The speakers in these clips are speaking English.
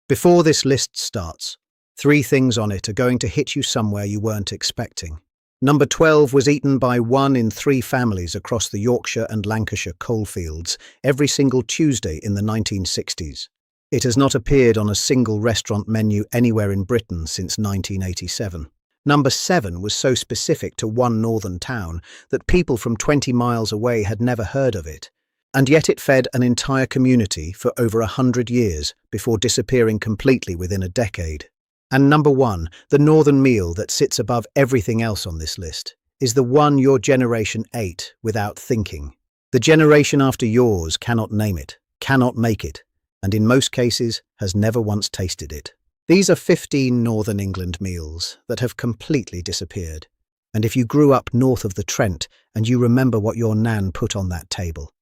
Before this list starts, 3 things on it are going to hit you somewhere you weren't expecting. Number 12 was eaten by 1 in 3 families across the Yorkshire and Lancashire coalfields every single Tuesday in the 1960s. It has not appeared on a single restaurant menu anywhere in Britain since 1987. Number 7 was so specific to one northern town that people from 20 miles away had never heard of it. And yet it fed an entire community for over 100 years before disappearing completely within a decade. And number 1, the northern meal that sits above everything else on this list, is the one your generation ate without thinking. The generation after yours cannot name it, cannot make it, and in most cases has never once tasted it. These are 15 Northern England meals that have completely disappeared. And if you grew up north of the Trent and you remember what your nan put on that table,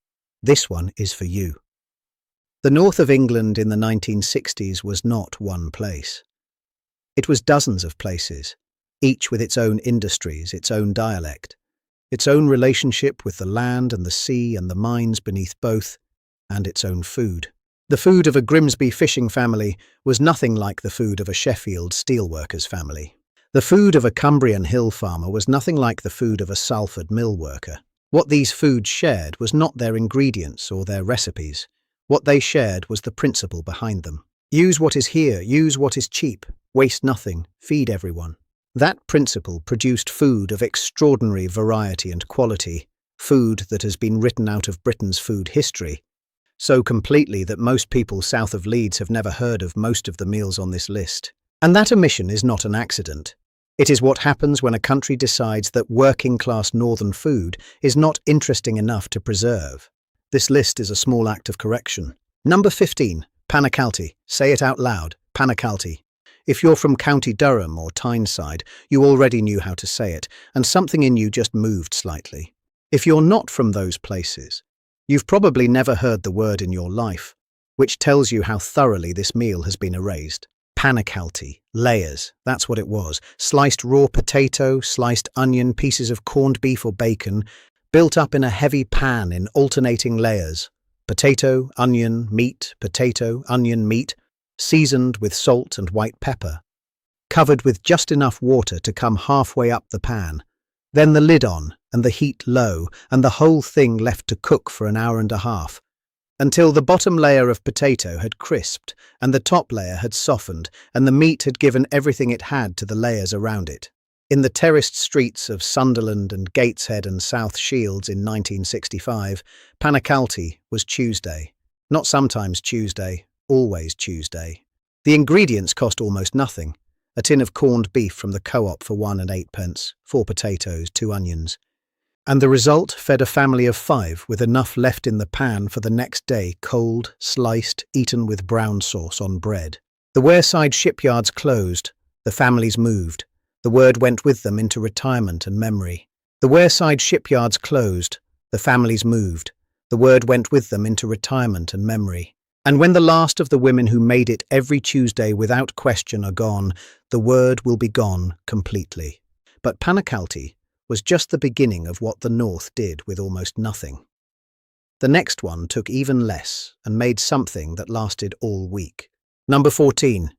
this one is for you. The north of England in the 1960s was not one place. It was dozens of places, each with its own industries, its own dialect, its own relationship with the land and the sea and the mines beneath both, and its own food. The food of a Grimsby fishing family was nothing like the food of a Sheffield steelworkers family. The food of a Cumbrian hill farmer was nothing like the food of a Salford mill worker. What these foods shared was not their ingredients or their recipes. What they shared was the principle behind them. Use what is here, use what is cheap, waste nothing, feed everyone. That principle produced food of extraordinary variety and quality, food that has been written out of Britain's food history, so completely that most people south of Leeds have never heard of most of the meals on this list. And that omission is not an accident. It is what happens when a country decides that working-class northern food is not interesting enough to preserve. This list is a small act of correction. Number 15, Panacalty. Say it out loud, Panacalty. If you're from County Durham or Tyneside, you already knew how to say it, and something in you just moved slightly. If you're not from those places, you've probably never heard the word in your life, which tells you how thoroughly this meal has been erased. Panacalty, layers, that's what it was. Sliced raw potato, sliced onion, pieces of corned beef or bacon, built up in a heavy pan in alternating layers. Potato, onion, meat, potato, onion, meat, seasoned with salt and white pepper, covered with just enough water to come halfway up the pan, then the lid on and the heat low, and the whole thing left to cook for an hour and a half, until the bottom layer of potato had crisped and the top layer had softened and the meat had given everything it had to the layers around it. In the terraced streets of Sunderland and Gateshead and South Shields in 1965, Panacalty was Tuesday. Not sometimes Tuesday, always Tuesday. The ingredients cost almost nothing. A tin of corned beef from the co-op for 1 and 8 pence, 4 potatoes, 2 onions. And the result fed a family of 5 with enough left in the pan for the next day, cold, sliced, eaten with brown sauce on bread. The wareside shipyards closed. The families moved. The word went with them into retirement and memory. The wareside shipyards closed. The families moved. The word went with them into retirement and memory. And when the last of the women who made it every Tuesday without question are gone, the word will be gone completely. But Panacalty was just the beginning of what the North did with almost nothing. The next one took even less and made something that lasted all week. Number 14.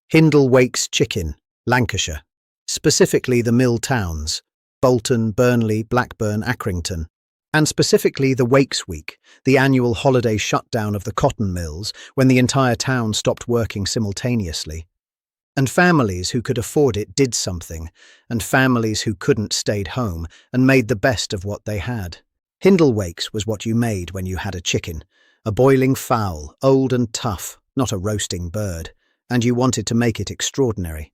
Hindle Wakes Chicken, Lancashire. Specifically the mill towns, Bolton, Burnley, Blackburn, Accrington. And specifically the Wakes Week, the annual holiday shutdown of the cotton mills when the entire town stopped working simultaneously. And families who could afford it did something, and families who couldn't stayed home and made the best of what they had. Hindle Wakes was what you made when you had a chicken, a boiling fowl, old and tough, not a roasting bird, and you wanted to make it extraordinary.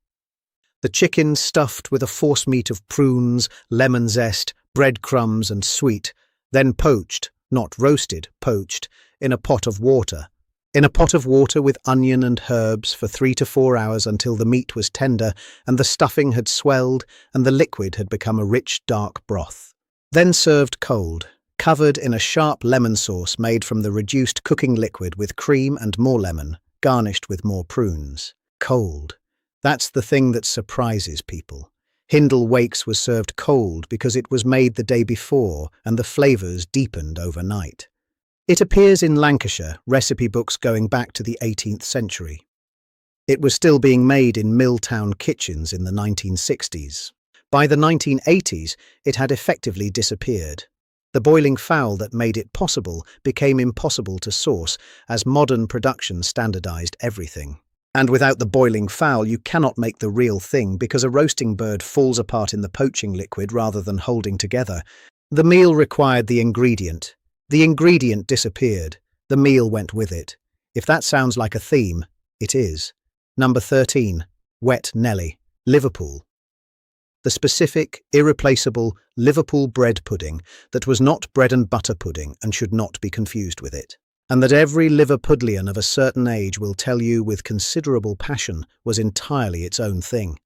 The chicken stuffed with a forcemeat of prunes, lemon zest, breadcrumbs and sweet, then poached, not roasted, poached, in a pot of water. In a pot of water with onion and herbs for 3 to 4 hours until the meat was tender and the stuffing had swelled and the liquid had become a rich, dark broth. Then served cold, covered in a sharp lemon sauce made from the reduced cooking liquid with cream and more lemon, garnished with more prunes. Cold. That's the thing that surprises people. Hindle Wakes was served cold because it was made the day before and the flavours deepened overnight. It appears in Lancashire recipe books going back to the 18th century. It was still being made in Milltown kitchens in the 1960s. By the 1980s, it had effectively disappeared. The boiling fowl that made it possible became impossible to source as modern production standardized everything. And without the boiling fowl, you cannot make the real thing because a roasting bird falls apart in the poaching liquid rather than holding together. The meal required the ingredient. The ingredient disappeared. The meal went with it. If that sounds like a theme, it is. Number 13. Wet Nelly, Liverpool. The specific, irreplaceable Liverpool bread pudding that was not bread and butter pudding and should not be confused with it, and that every Liverpudlian of a certain age will tell you with considerable passion was entirely its own thing.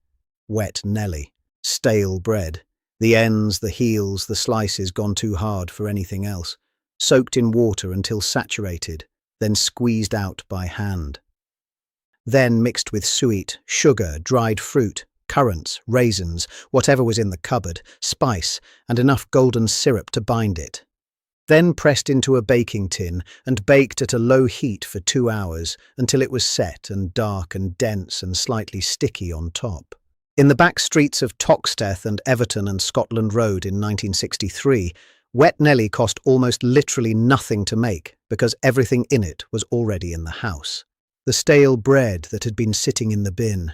Wet Nelly, stale bread, the ends, the heels, the slices gone too hard for anything else, soaked in water until saturated, then squeezed out by hand. Then mixed with suet, sugar, dried fruit, currants, raisins, whatever was in the cupboard, spice, and enough golden syrup to bind it. Then pressed into a baking tin and baked at a low heat for 2 hours until it was set and dark and dense and slightly sticky on top. In the back streets of Toxteth and Everton and Scotland Road in 1963, Wet Nelly cost almost literally nothing to make because everything in it was already in the house. The stale bread that had been sitting in the bin,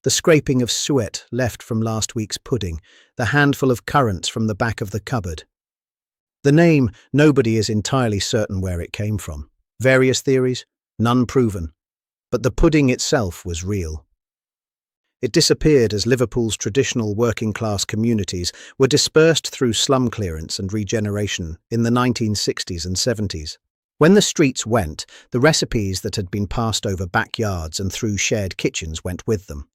the scraping of suet left from last week's pudding, the handful of currants from the back of the cupboard. The name, nobody is entirely certain where it came from. Various theories, none proven. But the pudding itself was real. It disappeared as Liverpool's traditional working-class communities were dispersed through slum clearance and regeneration in the 1960s and 70s. When the streets went, the recipes that had been passed over backyards and through shared kitchens went with them.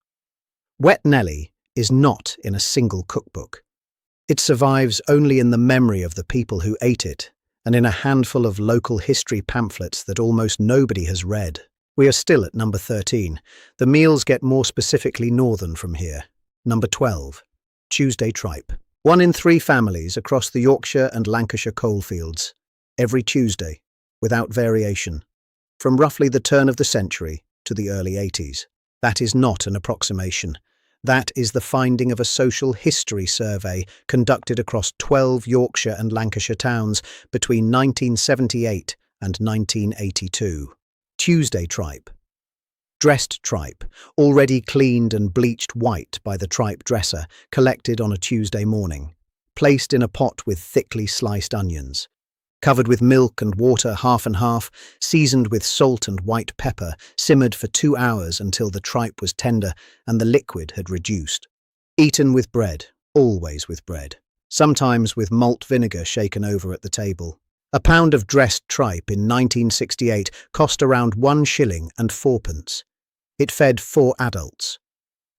Wet Nelly is not in a single cookbook. It survives only in the memory of the people who ate it and in a handful of local history pamphlets that almost nobody has read. We are still at number 13. The meals get more specifically northern from here. Number 12. Tuesday Tripe. 1 in 3 families across the Yorkshire and Lancashire coalfields. Every Tuesday, without variation. From roughly the turn of the century to the early 80s. That is not an approximation. That is the finding of a social history survey conducted across 12 Yorkshire and Lancashire towns between 1978 and 1982. Tuesday Tripe. Dressed tripe, already cleaned and bleached white by the tripe dresser, collected on a Tuesday morning, placed in a pot with thickly sliced onions. Covered with milk and water half and half, seasoned with salt and white pepper, simmered for 2 hours until the tripe was tender and the liquid had reduced. Eaten with bread, always with bread, sometimes with malt vinegar shaken over at the table. A pound of dressed tripe in 1968 cost around 1 shilling and 4p. It fed 4 adults.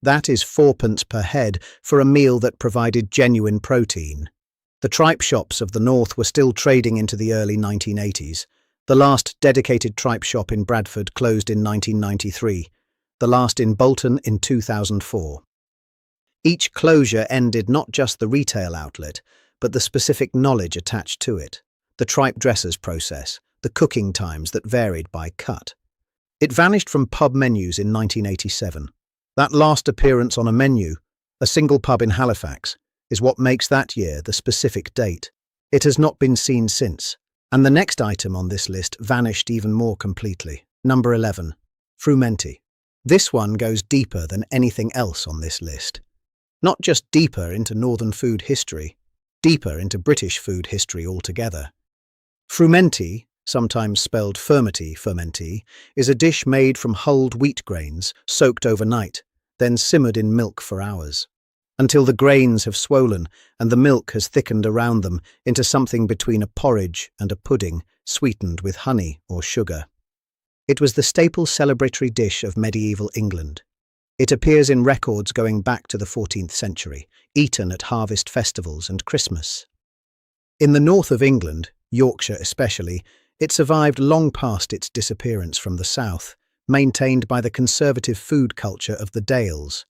That is 4p per head for a meal that provided genuine protein. The tripe shops of the north were still trading into the early 1980s. The last dedicated tripe shop in Bradford closed in 1993, the last in Bolton in 2004. Each closure ended not just the retail outlet, but the specific knowledge attached to it, the tripe dresser's process, the cooking times that varied by cut. It vanished from pub menus in 1987. That last appearance on a menu, a single pub in Halifax, is what makes that year the specific date. It has not been seen since, and the next item on this list vanished even more completely. Number 11. Frumenty. This one goes deeper than anything else on this list. Not just deeper into northern food history, deeper into British food history altogether. Frumenty, sometimes spelled fermenty, is a dish made from hulled wheat grains, soaked overnight, then simmered in milk for hours, until the grains have swollen and the milk has thickened around them into something between a porridge and a pudding, sweetened with honey or sugar. It was the staple celebratory dish of medieval England. It appears in records going back to the 14th century, eaten at harvest festivals and Christmas. In the north of England, Yorkshire especially, it survived long past its disappearance from the south, maintained by the conservative food culture of the Dales.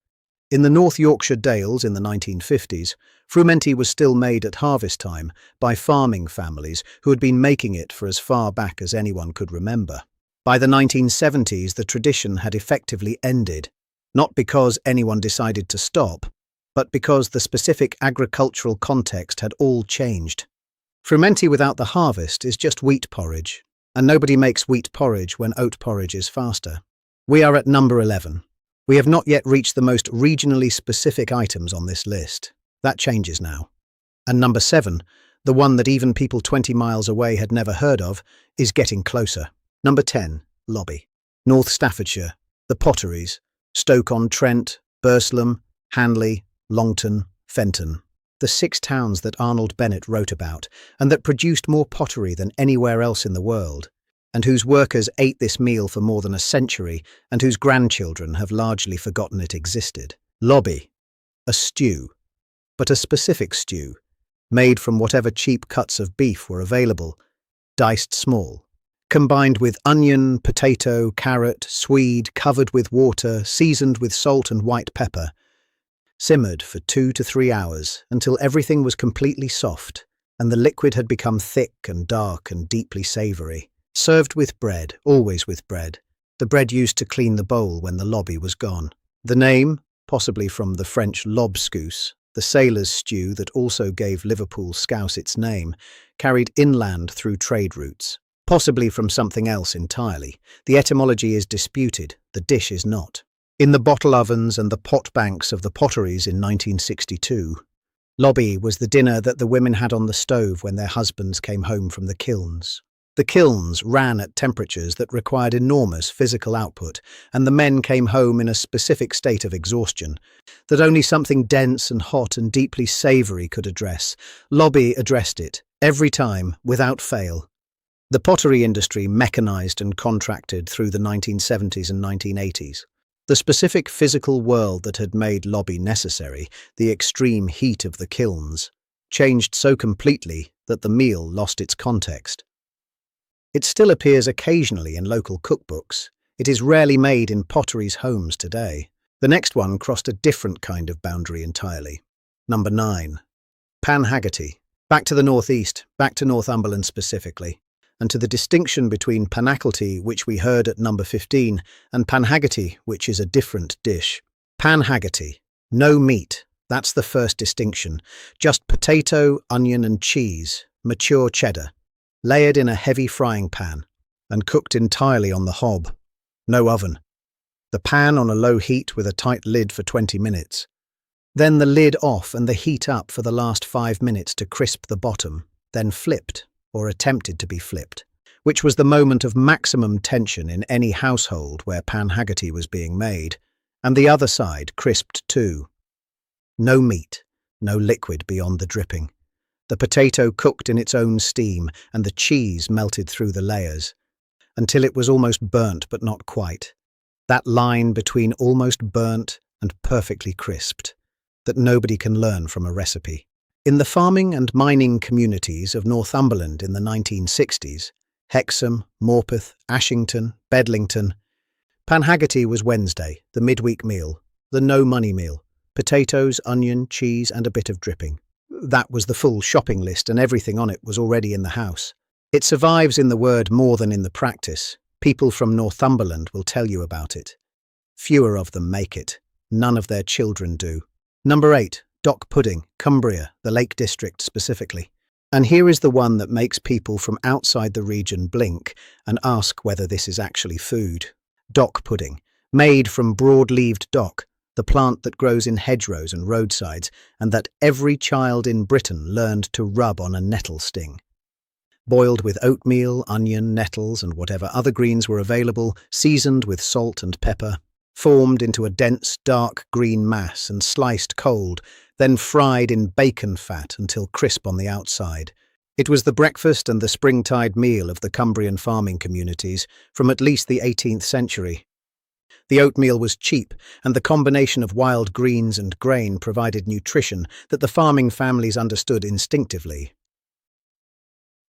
In the North Yorkshire Dales in the 1950s, Frumenty was still made at harvest time by farming families who had been making it for as far back as anyone could remember. By the 1970s, the tradition had effectively ended, not because anyone decided to stop, but because the specific agricultural context had all changed. Frumenty without the harvest is just wheat porridge, and nobody makes wheat porridge when oat porridge is faster. We are at number 11. We have not yet reached the most regionally specific items on this list. That changes now. And number 7, the one that even people 20 miles away had never heard of, is getting closer. Number 10, Lobby. North Staffordshire, the Potteries, Stoke-on-Trent, Burslem, Hanley, Longton, Fenton. The 6 towns that Arnold Bennett wrote about, and that produced more pottery than anywhere else in the world, and whose workers ate this meal for more than a century, and whose grandchildren have largely forgotten it existed. Lobby. A stew. But a specific stew, made from whatever cheap cuts of beef were available, diced small, combined with onion, potato, carrot, swede, covered with water, seasoned with salt and white pepper, simmered for 2 to 3 hours until everything was completely soft and the liquid had become thick and dark and deeply savoury. Served with bread, always with bread, the bread used to clean the bowl when the lobby was gone. The name, possibly from the French lobscouse, the sailor's stew that also gave Liverpool Scouse its name, carried inland through trade routes. Possibly from something else entirely. The etymology is disputed, the dish is not. In the bottle ovens and the pot banks of the Potteries in 1962, lobby was the dinner that the women had on the stove when their husbands came home from the kilns. The kilns ran at temperatures that required enormous physical output, and the men came home in a specific state of exhaustion that only something dense and hot and deeply savoury could address. Lobby addressed it, every time, without fail. The pottery industry mechanised and contracted through the 1970s and 1980s. The specific physical world that had made lobby necessary, the extreme heat of the kilns, changed so completely that the meal lost its context. It still appears occasionally in local cookbooks. It is rarely made in potteries' homes today. The next one crossed a different kind of boundary entirely. Number 9. Haggerty. Back to the northeast, back to Northumberland specifically, and to the distinction between Panacalty, which we heard at number 15, and Haggerty, which is a different dish. Haggerty. No meat. That's the first distinction. Just potato, onion and cheese, mature cheddar, layered in a heavy frying pan, and cooked entirely on the hob. No oven. The pan on a low heat with a tight lid for 20 minutes. Then the lid off and the heat up for the last 5 minutes to crisp the bottom, then flipped, or attempted to be flipped, which was the moment of maximum tension in any household where Haggerty was being made, and the other side crisped too. No meat, no liquid beyond the dripping. The potato cooked in its own steam, and the cheese melted through the layers, until it was almost burnt but not quite. That line between almost burnt and perfectly crisped, that nobody can learn from a recipe. In the farming and mining communities of Northumberland in the 1960s, Hexham, Morpeth, Ashington, Bedlington, Haggerty was Wednesday, the midweek meal, the no-money meal, potatoes, onion, cheese and a bit of dripping. That was the full shopping list and everything on it was already in the house. It survives in the word more than in the practice. People from Northumberland will tell you about it. Fewer of them make it. None of their children do. Number 8. Dock Pudding, Cumbria, the Lake District specifically. And here is the one that makes people from outside the region blink and ask whether this is actually food. Dock pudding, made from broad-leaved dock, the plant that grows in hedgerows and roadsides, and that every child in Britain learned to rub on a nettle sting. Boiled with oatmeal, onion, nettles, and whatever other greens were available, seasoned with salt and pepper, formed into a dense, dark green mass and sliced cold, then fried in bacon fat until crisp on the outside. It was the breakfast and the springtide meal of the Cumbrian farming communities from at least the 18th century. The oatmeal was cheap, and the combination of wild greens and grain provided nutrition that the farming families understood instinctively.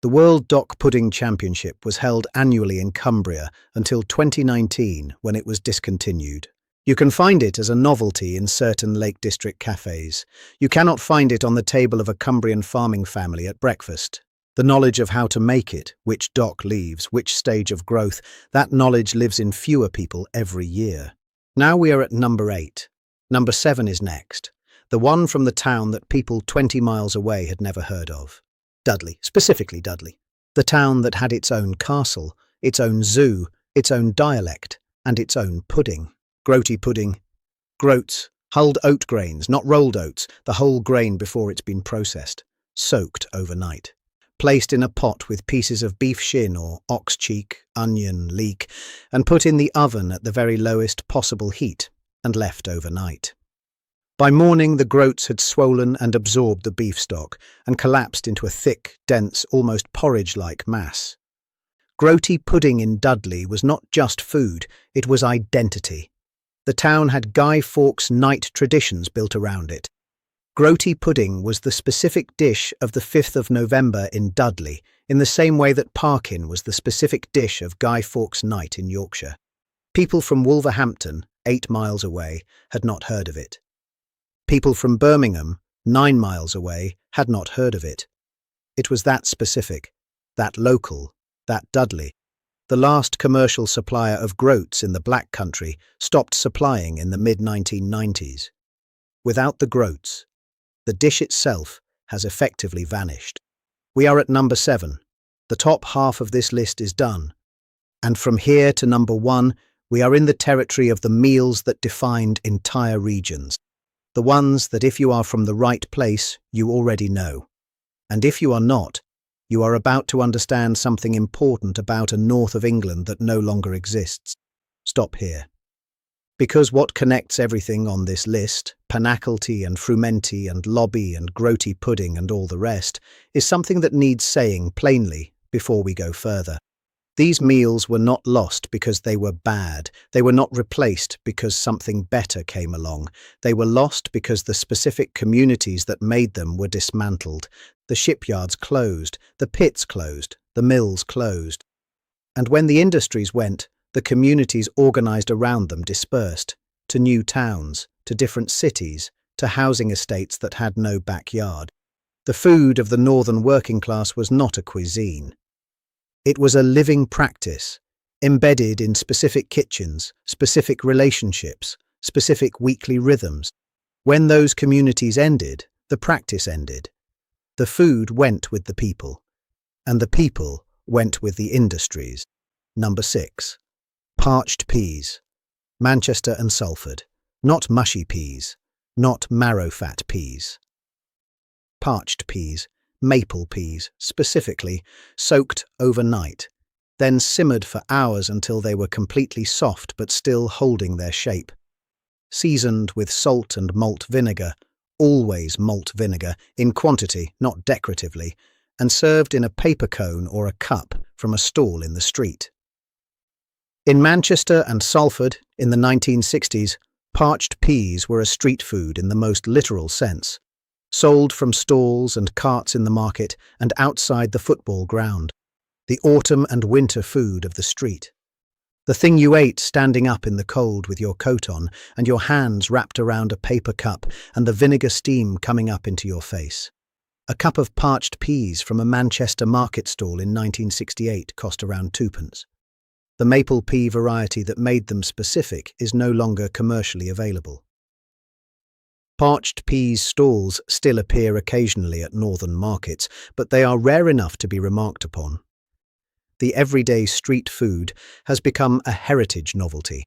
The World Dock Pudding Championship was held annually in Cumbria until 2019, when it was discontinued. You can find it as a novelty in certain Lake District cafes. You cannot find it on the table of a Cumbrian farming family at breakfast. The knowledge of how to make it, which dock leaves, which stage of growth, that knowledge lives in fewer people every year. Now we are at number 8. Number 7 is next. The one from the town that people 20 miles away had never heard of. Dudley, specifically Dudley. The town that had its own castle, its own zoo, its own dialect, and its own pudding. Groaty pudding. Groats, hulled oat grains, not rolled oats, the whole grain before it's been processed. Soaked overnight. Placed in a pot with pieces of beef shin or ox cheek, onion, leek, and put in the oven at the very lowest possible heat, and left overnight. By morning the groats had swollen and absorbed the beef stock, and collapsed into a thick, dense, almost porridge-like mass. Groaty pudding in Dudley was not just food, it was identity. The town had Guy Fawkes night traditions built around it. Groaty pudding was the specific dish of the 5th of November in Dudley, in the same way that Parkin was the specific dish of Guy Fawkes night in Yorkshire. People from Wolverhampton, 8 miles away, had not heard of it. People from Birmingham, 9 miles away, had not heard of it. It was that specific, that local, that Dudley. The last commercial supplier of groats in the Black Country stopped supplying in the mid-1990s. Without the groats, the dish itself has effectively vanished. We are at number 7. The top half of this list is done. And from here to number 1, we are in the territory of the meals that defined entire regions. The ones that if you are from the right place, you already know. And if you are not, you are about to understand something important about a north of England that no longer exists. Stop here. Because what connects everything on this list, Panacalty and Frumenty and Lobby and Groaty pudding and all the rest, is something that needs saying plainly before we go further. These meals were not lost because they were bad. They were not replaced because something better came along. They were lost because the specific communities that made them were dismantled. The shipyards closed, the pits closed, the mills closed. And when the industries went, the communities organised around them dispersed, to new towns, to different cities, to housing estates that had no backyard. The food of the northern working class was not a cuisine. It was a living practice, embedded in specific kitchens, specific relationships, specific weekly rhythms. When those communities ended, the practice ended. The food went with the people, and the people went with the industries. Number 6. Parched peas. Manchester and Salford. Not mushy peas, not marrow-fat peas. Parched peas, maple peas, specifically, soaked overnight, then simmered for hours until they were completely soft but still holding their shape. Seasoned with salt and malt vinegar, always malt vinegar, in quantity, not decoratively, and served in a paper cone or a cup from a stall in the street. In Manchester and Salford, in the 1960s, parched peas were a street food in the most literal sense, sold from stalls and carts in the market and outside the football ground, the autumn and winter food of the street. The thing you ate standing up in the cold with your coat on and your hands wrapped around a paper cup and the vinegar steam coming up into your face. A cup of parched peas from a Manchester market stall in 1968 cost around 2p. The maple pea variety that made them specific is no longer commercially available. Parched peas stalls still appear occasionally at northern markets, but they are rare enough to be remarked upon. The everyday street food has become a heritage novelty.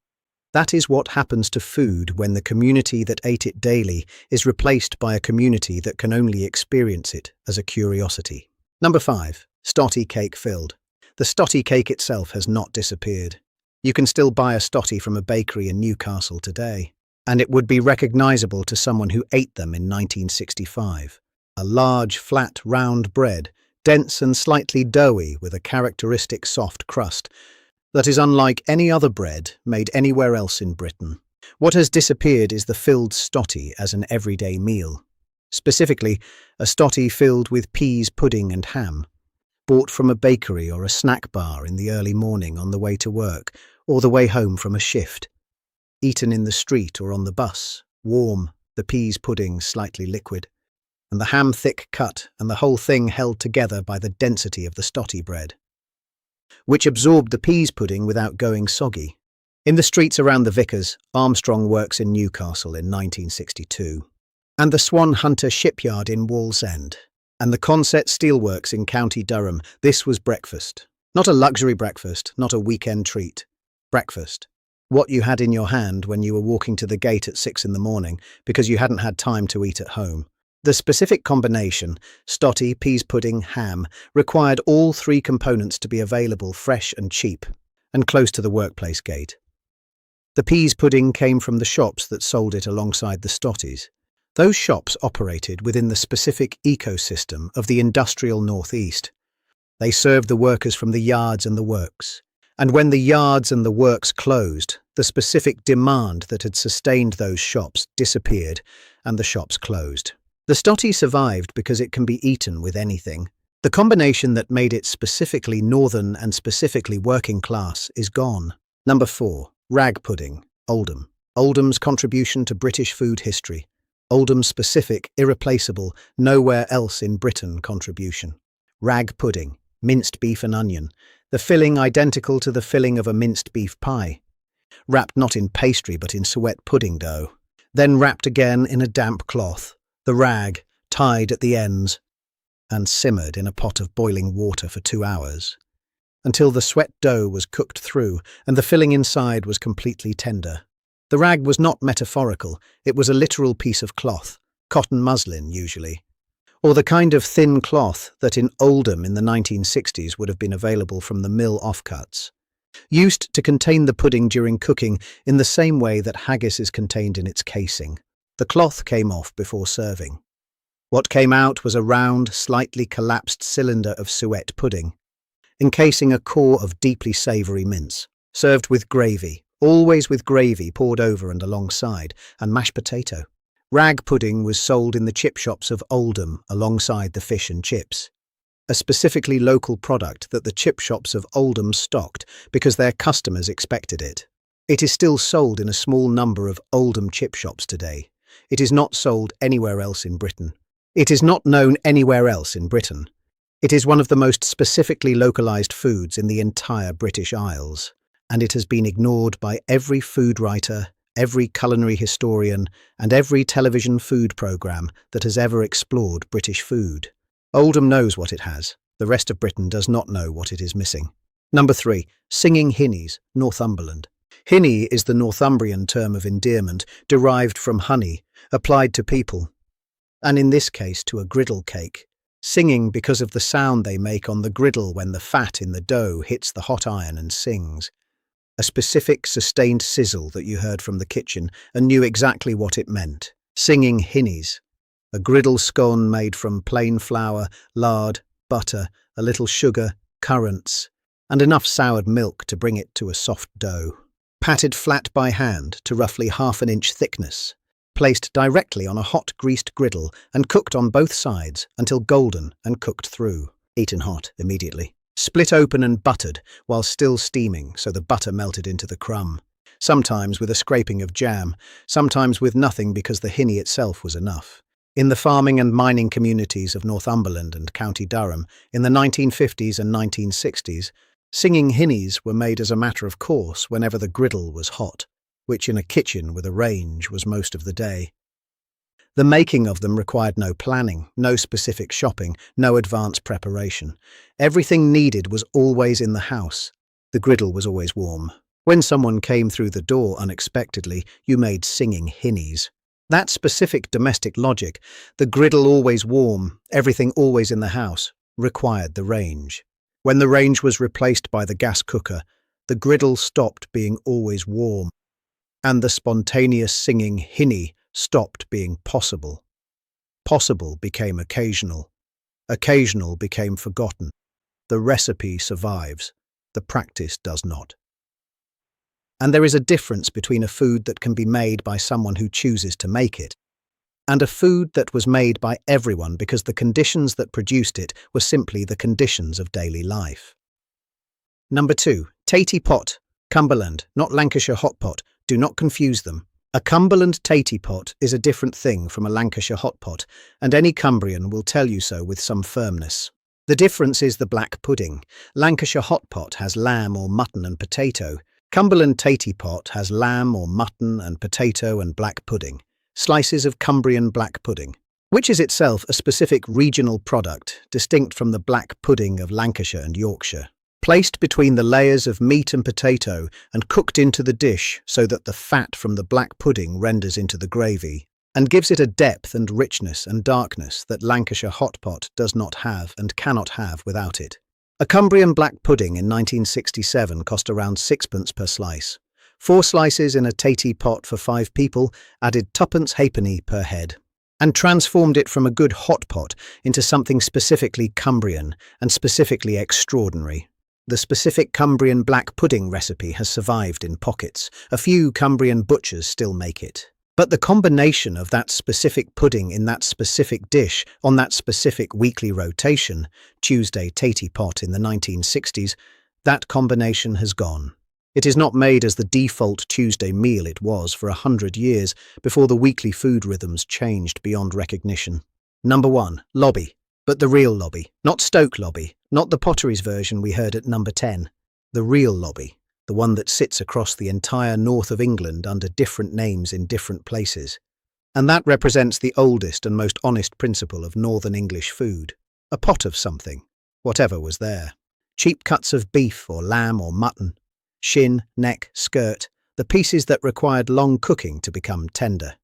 That is what happens to food when the community that ate it daily is replaced by a community that can only experience it as a curiosity. Number 5. Stottie cake filled. The Stottie cake itself has not disappeared. You can still buy a Stottie from a bakery in Newcastle today, and it would be recognisable to someone who ate them in 1965. A large, flat, round bread, dense and slightly doughy with a characteristic soft crust, that is unlike any other bread made anywhere else in Britain. What has disappeared is the filled Stottie as an everyday meal. Specifically, a Stottie filled with peas pudding and ham, bought from a bakery or a snack bar in the early morning on the way to work or the way home from a shift. Eaten in the street or on the bus, warm, the peas pudding slightly liquid. and the ham thick cut, and the whole thing held together by the density of the Stottie bread, which absorbed the pease pudding without going soggy. In the streets around the Vickers, Armstrong Works in Newcastle in 1962, and the Swan Hunter Shipyard in Wallsend, and the Consett Steelworks in County Durham, this was breakfast. Not a luxury breakfast, not a weekend treat. Breakfast. What you had in your hand when you were walking to the gate at 6 in the morning because you hadn't had time to eat at home. The specific combination, Stottie, pease pudding, ham, required all three components to be available fresh and cheap, and close to the workplace gate. The pease pudding came from the shops that sold it alongside the Stotties. Those shops operated within the specific ecosystem of the industrial northeast. They served the workers from the yards and the works. And when the yards and the works closed, the specific demand that had sustained those shops disappeared, and the shops closed. The Stottie survived because it can be eaten with anything. The combination that made it specifically northern and specifically working class is gone. Number 4. Rag pudding, Oldham. Oldham's contribution to British food history. Oldham's specific, irreplaceable, nowhere else in Britain contribution. Rag pudding, minced beef and onion. The filling identical to the filling of a minced beef pie. Wrapped not in pastry but in suet pudding dough. Then wrapped again in a damp cloth, the rag tied at the ends, and simmered in a pot of boiling water for 2 hours, until the sweat dough was cooked through and the filling inside was completely tender. The rag was not metaphorical, it was a literal piece of cloth, cotton muslin usually, or the kind of thin cloth that in Oldham in the 1960s would have been available from the mill offcuts, used to contain the pudding during cooking in the same way that haggis is contained in its casing. The cloth came off before serving. What came out was a round, slightly collapsed cylinder of suet pudding, encasing a core of deeply savoury mince, served with gravy, always with gravy poured over and alongside, and mashed potato. Rag pudding was sold in the chip shops of Oldham alongside the fish and chips, a specifically local product that the chip shops of Oldham stocked because their customers expected it. It is still sold in a small number of Oldham chip shops today. It is not sold anywhere else in Britain. It is not known anywhere else in Britain. It is one of the most specifically localised foods in the entire British Isles, and it has been ignored by every food writer, every culinary historian, and every television food programme that has ever explored British food. Oldham knows what it has. The rest of Britain does not know what it is missing. Number 3. Singing Hinnies, Northumberland. Hinny is the Northumbrian term of endearment derived from honey, applied to people, and in this case to a griddle cake. Singing because of the sound they make on the griddle when the fat in the dough hits the hot iron and sings. A specific sustained sizzle that you heard from the kitchen and knew exactly what it meant. Singing Hinnies. A griddle scone made from plain flour, lard, butter, a little sugar, currants, and enough soured milk to bring it to a soft dough. Patted flat by hand to roughly 1/2 inch thickness. Placed directly on a hot greased griddle and cooked on both sides until golden and cooked through. Eaten hot immediately. Split open and buttered while still steaming so the butter melted into the crumb. Sometimes with a scraping of jam, sometimes with nothing because the hinny itself was enough. In the farming and mining communities of Northumberland and County Durham in the 1950s and 1960s, singing hinnies were made as a matter of course whenever the griddle was hot, which in a kitchen with a range was most of the day. The making of them required no planning, no specific shopping, no advance preparation. Everything needed was always in the house. The griddle was always warm. When someone came through the door unexpectedly, you made singing hinnies. That specific domestic logic, the griddle always warm, everything always in the house, required the range. When the range was replaced by the gas cooker, the griddle stopped being always warm, and the spontaneous singing hinny stopped being possible. Possible became occasional. Occasional became forgotten. The recipe survives. The practice does not. And there is a difference between a food that can be made by someone who chooses to make it, and a food that was made by everyone because the conditions that produced it were simply the conditions of daily life. Number 2. Tattie Pot, Cumberland, not Lancashire Hotpot. Do not confuse them. A Cumberland Tattie Pot is a different thing from a Lancashire Hotpot, and any Cumbrian will tell you so with some firmness. The difference is the black pudding. Lancashire Hotpot has lamb or mutton and potato. Cumberland Tattie Pot has lamb or mutton and potato and black pudding. Slices of Cumbrian black pudding, which is itself a specific regional product, distinct from the black pudding of Lancashire and Yorkshire. Placed between the layers of meat and potato and cooked into the dish so that the fat from the black pudding renders into the gravy and gives it a depth and richness and darkness that Lancashire Hotpot does not have and cannot have without it. A Cumbrian black pudding in 1967 cost around sixpence per slice. 4 slices in a Tattie pot for 5 people added twopence halfpenny per head, and transformed it from a good hot pot into something specifically Cumbrian and specifically extraordinary. The specific Cumbrian black pudding recipe has survived in pockets. A few Cumbrian butchers still make it. But the combination of that specific pudding in that specific dish on that specific weekly rotation, Tuesday Tattie Pot in the 1960s, that combination has gone. It is not made as the default Tuesday meal it was for 100 years before the weekly food rhythms changed beyond recognition. Number 1, lobby. But the real lobby, not Stoke lobby, not the Potteries version we heard at number 10. The real lobby, the one that sits across the entire north of England under different names in different places. And that represents the oldest and most honest principle of Northern English food. A pot of something, whatever was there. Cheap cuts of beef or lamb or mutton. Shin, neck, skirt, the pieces that required long cooking to become tender.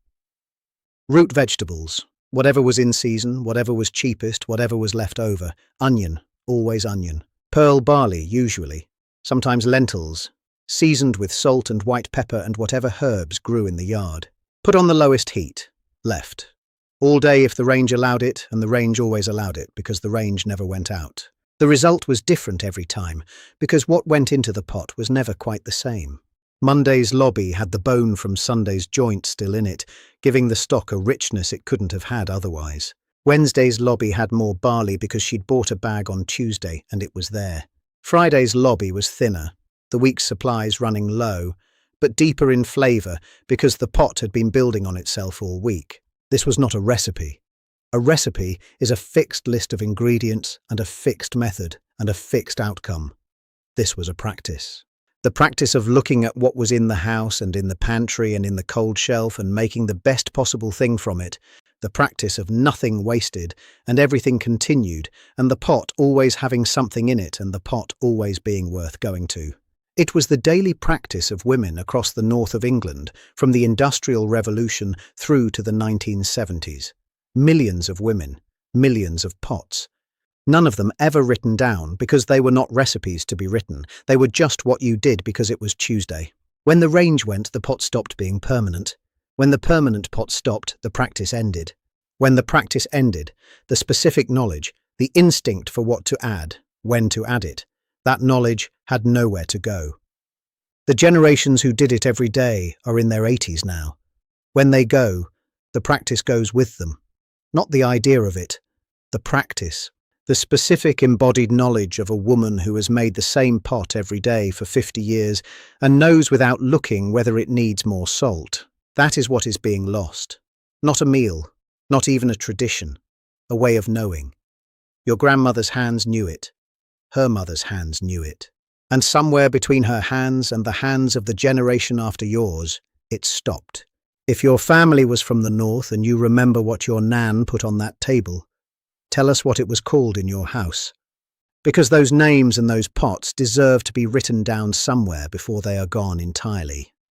Root vegetables. Whatever was in season, whatever was cheapest, whatever was left over. Onion, always onion. Pearl barley, usually. Sometimes lentils, seasoned with salt and white pepper and whatever herbs grew in the yard. Put on the lowest heat. Left. All day if the range allowed it, and the range always allowed it, because the range never went out. The result was different every time, because what went into the pot was never quite the same. Monday's lobby had the bone from Sunday's joint still in it, giving the stock a richness it couldn't have had otherwise. Wednesday's lobby had more barley because she'd bought a bag on Tuesday and it was there. Friday's lobby was thinner, the week's supplies running low, but deeper in flavour because the pot had been building on itself all week. This was not a recipe. A recipe is a fixed list of ingredients and a fixed method and a fixed outcome. This was a practice. The practice of looking at what was in the house and in the pantry and in the cold shelf and making the best possible thing from it. The practice of nothing wasted and everything continued, and the pot always having something in it and the pot always being worth going to. It was the daily practice of women across the north of England from the Industrial Revolution through to the 1970s. Millions of women, millions of pots. None of them ever written down because they were not recipes to be written. They were just what you did because it was Tuesday. When the range went, the pot stopped being permanent. When the permanent pot stopped, the practice ended. When the practice ended, the specific knowledge, the instinct for what to add, when to add it, that knowledge had nowhere to go. The generations who did it every day are in their 80s now. When they go, the practice goes with them. Not the idea of it, the practice. The specific embodied knowledge of a woman who has made the same pot every day for 50 years and knows without looking whether it needs more salt. That is what is being lost. Not a meal, not even a tradition, a way of knowing. Your grandmother's hands knew it. Her mother's hands knew it. And somewhere between her hands and the hands of the generation after yours, it stopped. If your family was from the north and you remember what your nan put on that table, tell us what it was called in your house. Because those names and those pots deserve to be written down somewhere before they are gone entirely.